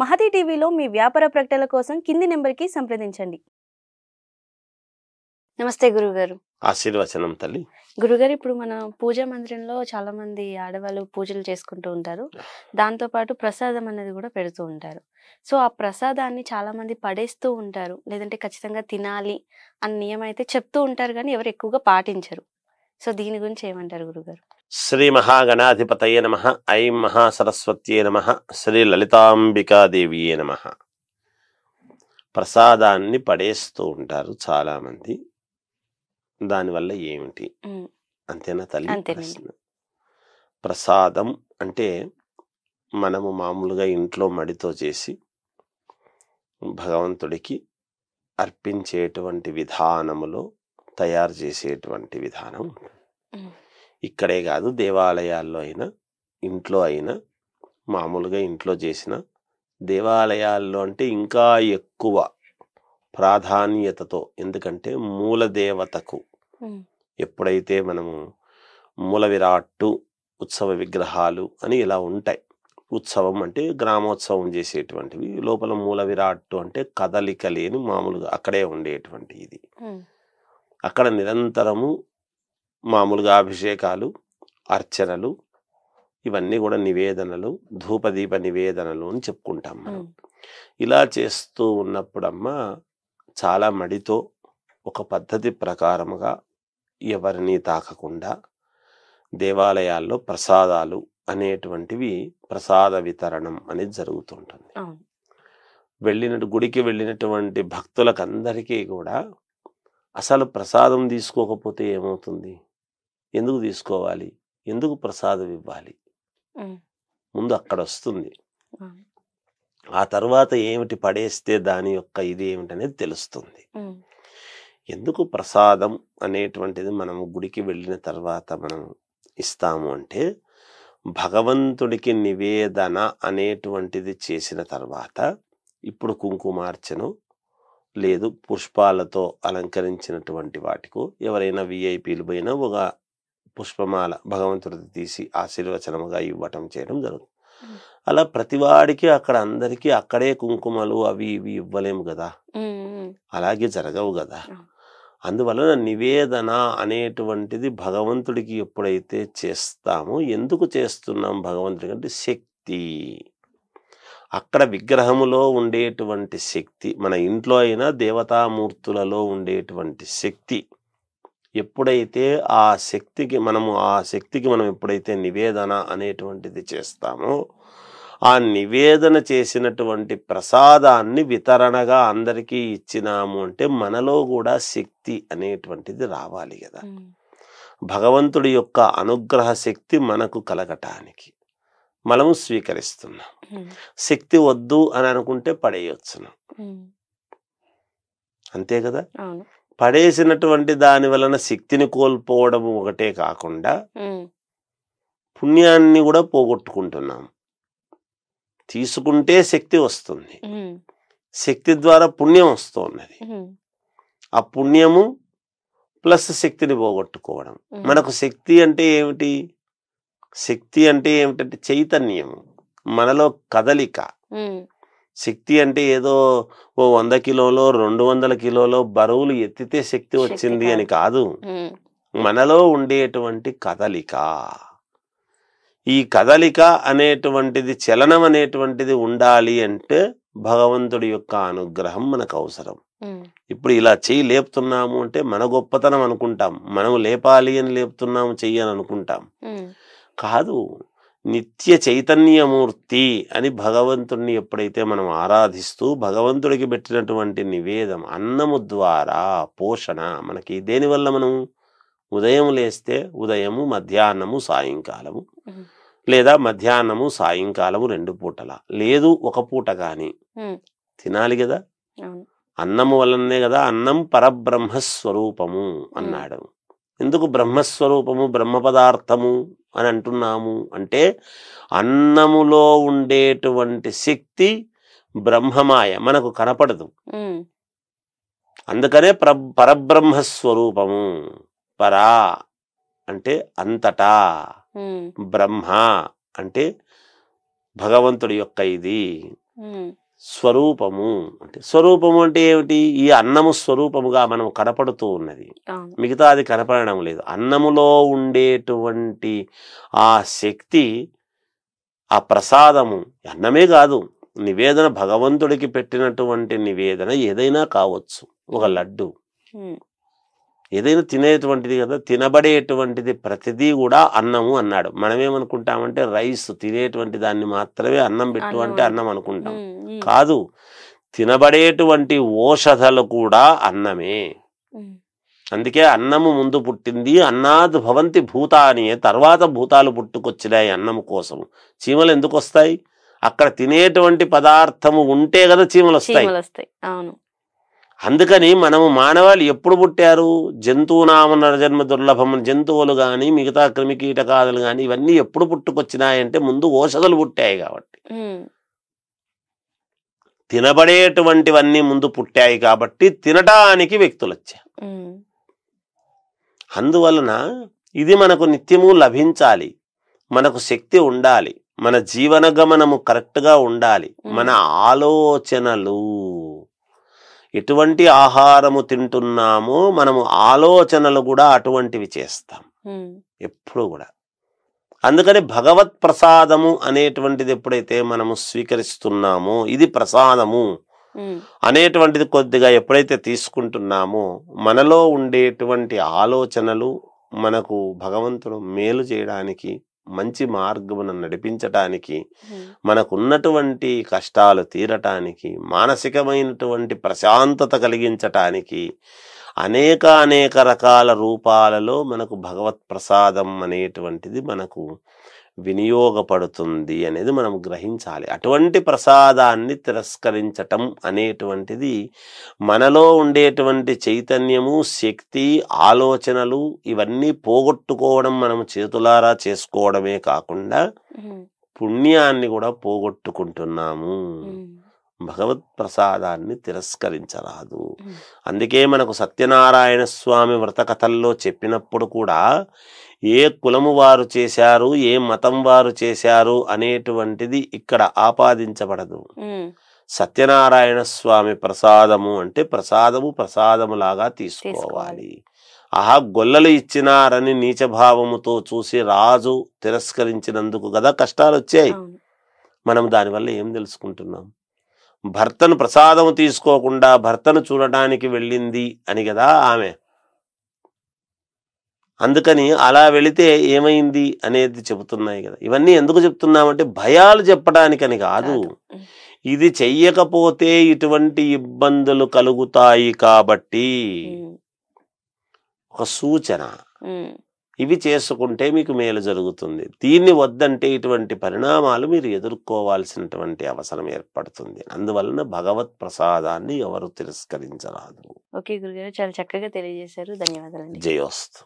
మహతి టీవీలో మీ వ్యాపార ప్రకటనల కోసం కింది నెంబర్కి సంప్రదించండి. నమస్తే గురుగారు. ఆశీర్వచనం తల్లి. గురుగారు, ఇప్పుడు మన పూజా మందిరంలో చాలా మంది ఆడవాళ్ళు పూజలు చేసుకుంటూ ఉంటారు. దాంతోపాటు ప్రసాదం అనేది కూడా పెడుతూ ఉంటారు. సో ఆ ప్రసాదాన్ని చాలా మంది పడేస్తూ ఉంటారు, లేదంటే ఖచ్చితంగా తినాలి అన్న నియమం అయితే చెప్తూ ఉంటారు, కానీ ఎవరు ఎక్కువగా పాటించరు. సో దీని గురించి ఏమంటారు గురుగారు? శ్రీ మహాగణాధిపతయే నమః. ఐం మహాసరస్వత్యే నమః. శ్రీ లలితాంబికాదేవియే నమః. ప్రసాదాన్ని పడేస్తూ ఉంటారు చాలా మంది. దానివల్ల ఏమిటి అంతేనా తల్లి ప్రశ్న? ప్రసాదం అంటే మనము మామూలుగా ఇంట్లో మడితో చేసి భగవంతుడికి అర్పించేటువంటి విధానములో తయారు చేసేటువంటి విధానం. ఇక్కడే కాదు, దేవాలయాల్లో అయినా ఇంట్లో అయినా మామూలుగా ఇంట్లో చేసిన, దేవాలయాల్లో అంటే ఇంకా ఎక్కువ ప్రాధాన్యతతో, ఎందుకంటే మూల దేవతకు ఎప్పుడైతే మనము మూల విరాట్టు ఉత్సవ విగ్రహాలు అని ఇలా ఉంటాయి. ఉత్సవం అంటే గ్రామోత్సవం చేసేటువంటివి, లోపల మూల విరాట్టు అంటే కదలిక లేని మామూలుగా అక్కడే ఉండేటువంటి ఇది. అక్కడ నిరంతరము మామూలుగా అభిషేకాలు, అర్చనలు, ఇవన్నీ కూడా నివేదనలు, ధూపదీప నివేదనలు అని చెప్పుకుంటాం మనం. ఇలా చేస్తూ ఉన్నప్పుడమ్మా చాలా మడితో ఒక పద్ధతి ప్రకారముగా ఎవరిని తాకకుండా దేవాలయాల్లో ప్రసాదాలు అనేటువంటివి, ప్రసాద వితరణం అనేది జరుగుతుంటుంది. గుడికి వెళ్ళినటువంటి భక్తులకందరికీ కూడా అసలు ప్రసాదం తీసుకోకపోతే ఏమవుతుంది? ఎందుకు తీసుకోవాలి? ఎందుకు ప్రసాదం ఇవ్వాలి? ముందు అక్కడ వస్తుంది. ఆ తర్వాత ఏమిటి పడేస్తే దాని యొక్క ఇది ఏమిటనేది తెలుస్తుంది. ఎందుకు ప్రసాదం అనేటువంటిది మనము గుడికి వెళ్ళిన తర్వాత మనం ఇస్తాము అంటే, భగవంతుడికి నివేదన అనేటువంటిది చేసిన తర్వాత, ఇప్పుడు కుంకుమార్చను లేదు పుష్పాలతో అలంకరించినటువంటి వాటికో, ఎవరైనా విఐపీలు పోయినా ఒక పుష్పమాల భగవంతుడికి తీసి ఆశీర్వచనముగా ఇవ్వటం చేయడం జరుగుతుంది. అలా ప్రతివాడికి అక్కడ అందరికీ అక్కడే కుంకుమలు అవి ఇవి ఇవ్వలేము కదా, అలాగే జరగవు కదా. అందువలన నివేదన అనేటువంటిది భగవంతుడికి ఎప్పుడైతే చేస్తామో, ఎందుకు చేస్తున్నాం భగవంతుడికి అంటే శక్తి, అక్కడ విగ్రహములో ఉండేటువంటి శక్తి, మన ఇంట్లో అయినా దేవతామూర్తులలో ఉండేటువంటి శక్తి, ఎప్పుడైతే ఆ శక్తికి మనం ఎప్పుడైతే నివేదన అనేటువంటిది చేస్తామో, ఆ నివేదన చేసినటువంటి ప్రసాదాన్ని వితరణగా అందరికీ ఇచ్చినాము అంటే మనలో కూడా శక్తి అనేటువంటిది రావాలి కదా. భగవంతుడి యొక్క అనుగ్రహ శక్తి మనకు కలగటానికి మనము స్వీకరిస్తున్నాం. శక్తి వద్దు అని అనుకుంటే పడేయొచ్చును, అంతే కదా. పడేసినటువంటి దాని వలన శక్తిని కోల్పోవడం ఒకటే కాకుండా పుణ్యాన్ని కూడా పోగొట్టుకుంటున్నాం. తీసుకుంటే శక్తి వస్తుంది, శక్తి ద్వారా పుణ్యం వస్తున్నది. ఆ పుణ్యము ప్లస్ శక్తిని పోగొట్టుకోవడం. మనకు శక్తి అంటే ఏమిటి? శక్తి అంటే ఏమిటంటే చైతన్యము, మనలో కదలిక. శక్తి అంటే ఏదో 100 కిలోలో 200 కిలోలో బరువులు ఎత్తితే శక్తి వచ్చింది అని కాదు, మనలో ఉండేటువంటి కదలిక. ఈ కదలిక అనేటువంటిది, చలనం అనేటువంటిది ఉండాలి అంటే భగవంతుడి యొక్క అనుగ్రహం మనకు అవసరం. ఇప్పుడు ఇలా చెయ్యి లేపుతున్నాము అంటే మన గొప్పతనం అనుకుంటాం, మనం లేపాలి అని లేపుతున్నాము చెయ్యి అని అనుకుంటాం. కాదు, నిత్య చైతన్యమూర్తి అని భగవంతుడిని ఎప్పుడైతే మనం ఆరాధిస్తూ భగవంతుడికి పెట్టినటువంటి నివేదన అన్నము ద్వారా పోషణ మనకి. దేనివల్ల మనం ఉదయం లేస్తే ఉదయము, మధ్యాహ్నము, సాయంకాలము, లేదా మధ్యాహ్నము సాయంకాలము 2 పూటల, లేదు ఒక పూట గాని తినాలి కదా. అన్నము వలనే కదా అన్నం పరబ్రహ్మస్వరూపము అన్నాడు. ఎందుకు బ్రహ్మస్వరూపము, బ్రహ్మ పదార్థము అని అంటున్నాము అంటే, అన్నములో ఉండేటువంటి శక్తి బ్రహ్మమాయ మనకు కనపడదు. అందుకనే పరబ్రహ్మస్వరూపము. పరా అంటే అంతటా, బ్రహ్మ అంటే భగవంతుడి యొక్క ఇది, స్వరూపము అంటే స్వరూపము అంటే ఏమిటి? ఈ అన్నము స్వరూపముగా మనం కనపడుతూ ఉన్నది, మిగతా అది కనపడడం లేదు. అన్నములో ఉండేటువంటి ఆ శక్తి, ఆ ప్రసాదము, అన్నమే కాదు, నివేదన భగవంతుడికి పెట్టినటువంటి నివేదన ఏదైనా కావచ్చు. ఒక లడ్డు ఏదైనా తినేటువంటిది కదా, తినబడేటువంటిది ప్రతిదీ కూడా అన్నము అన్నాడు. మనమేమనుకుంటామంటే రైస్ తినేటువంటి దాన్ని మాత్రమే అన్నం పెట్టు అంటే అన్నం అనుకుంటాం. కాదు, తినబడేటువంటి ఓషధలు కూడా అన్నమే. అందుకే అన్నము ముందు పుట్టింది, అన్నాద్ భవంతి భూతాని, తర్వాత భూతాలు పుట్టుకొచ్చినాయి అన్నము కోసం. చీమలు ఎందుకు వస్తాయి? అక్కడ తినేటువంటి పదార్థము ఉంటే కదా చీమలు వస్తాయి. అందుకని మనము మానవాళి ఎప్పుడు పుట్టారు? జంతువునామ నరజన్మ దుర్లభం. జంతువులు కానీ మిగతా క్రిమి కీటకాదులు కానీ ఇవన్నీ ఎప్పుడు పుట్టుకొచ్చినాయంటే ముందు ఓషధులు పుట్టాయి కాబట్టి. తినబడేటువంటివన్నీ ముందు పుట్టాయి కాబట్టి తినటానికి వ్యక్తులు వచ్చారు. అందువలన ఇది మనకు నిత్యము లభించాలి, మనకు శక్తి ఉండాలి, మన జీవన గమనము కరెక్ట్గా ఉండాలి, మన ఆలోచనలు ఎటువంటి ఆహారము తింటున్నామో మనము ఆలోచనలు కూడా అటువంటివి చేస్తాం ఎప్పుడు కూడా. అందుకని భగవత్ ప్రసాదము అనేటువంటిది ఎప్పుడైతే మనము స్వీకరిస్తున్నామో, ఇది ప్రసాదము అనేటువంటిది కొద్దిగా ఎప్పుడైతే తీసుకుంటున్నామో, మనలో ఉండేటువంటి ఆలోచనలు మనకు భగవంతుడు మేలు చేయడానికి, మంచి మార్గమును నడిపించటానికి, మనకున్నటువంటి కష్టాలు తీరటానికి, మానసికమైనటువంటి ప్రశాంతత కలిగించటానికి అనేక రకాల రూపాలలో మనకు భగవత్ ప్రసాదం అనేటువంటిది మనకు వినియోగపడుతుంది అనేది మనం గ్రహించాలి. అటువంటి ప్రసాదాన్ని తిరస్కరించటం అనేటువంటిది మనలో ఉండేటువంటి చైతన్యము, శక్తి, ఆలోచనలు ఇవన్నీ పోగొట్టుకోవడం మనం చేతులారా చేసుకోవడమే కాకుండా పుణ్యాన్ని కూడా పోగొట్టుకుంటున్నాము. భగవత్ ప్రసాదాన్ని తిరస్కరించరాదు. అందుకే మనకు సత్యనారాయణ స్వామి వ్రత కథల్లో చెప్పినప్పుడు కూడా ఏ కులము వారు చేశారు, ఏ మతం వారు చేశారు అనేటువంటిది ఇక్కడ ఆపాదించబడదు. సత్యనారాయణ స్వామి ప్రసాదము అంటే ప్రసాదములాగా తీసుకోవాలి. ఆహా, గొల్లలు ఇచ్చినారని నీచభావముతో చూసి రాజు తిరస్కరించినందుకు కదా కష్టాలు వచ్చాయి. మనం దానివల్ల ఏం తెలుసుకుంటున్నాం? భర్తను ప్రసాదము తీసుకోకుండా భర్తను చూడటానికి వెళ్ళింది అని కదా ఆమె. అందుకని అలా వెళితే ఏమైంది అనేది చెబుతున్నాయి కదా. ఇవన్నీ ఎందుకు చెప్తున్నామంటే భయాలు చెప్పడానికని కాదు, ఇది చెయ్యకపోతే ఇటువంటి ఇబ్బందులు కలుగుతాయి కాబట్టి ఒక సూచన. ఇవి చేసుకుంటే మీకు మేలు జరుగుతుంది, దీన్ని వద్దంటే ఇటువంటి పరిణామాలు మీరు ఎదుర్కోవాల్సినటువంటి అవసరం ఏర్పడుతుంది. అందువలన భగవత్ ప్రసాదాన్ని ఎవరు తిరస్కరించరాదు. ఓకే గురుగారు, చాలా చక్కగా తెలియజేశారు. ధన్యవాదాలు. జయోస్తు.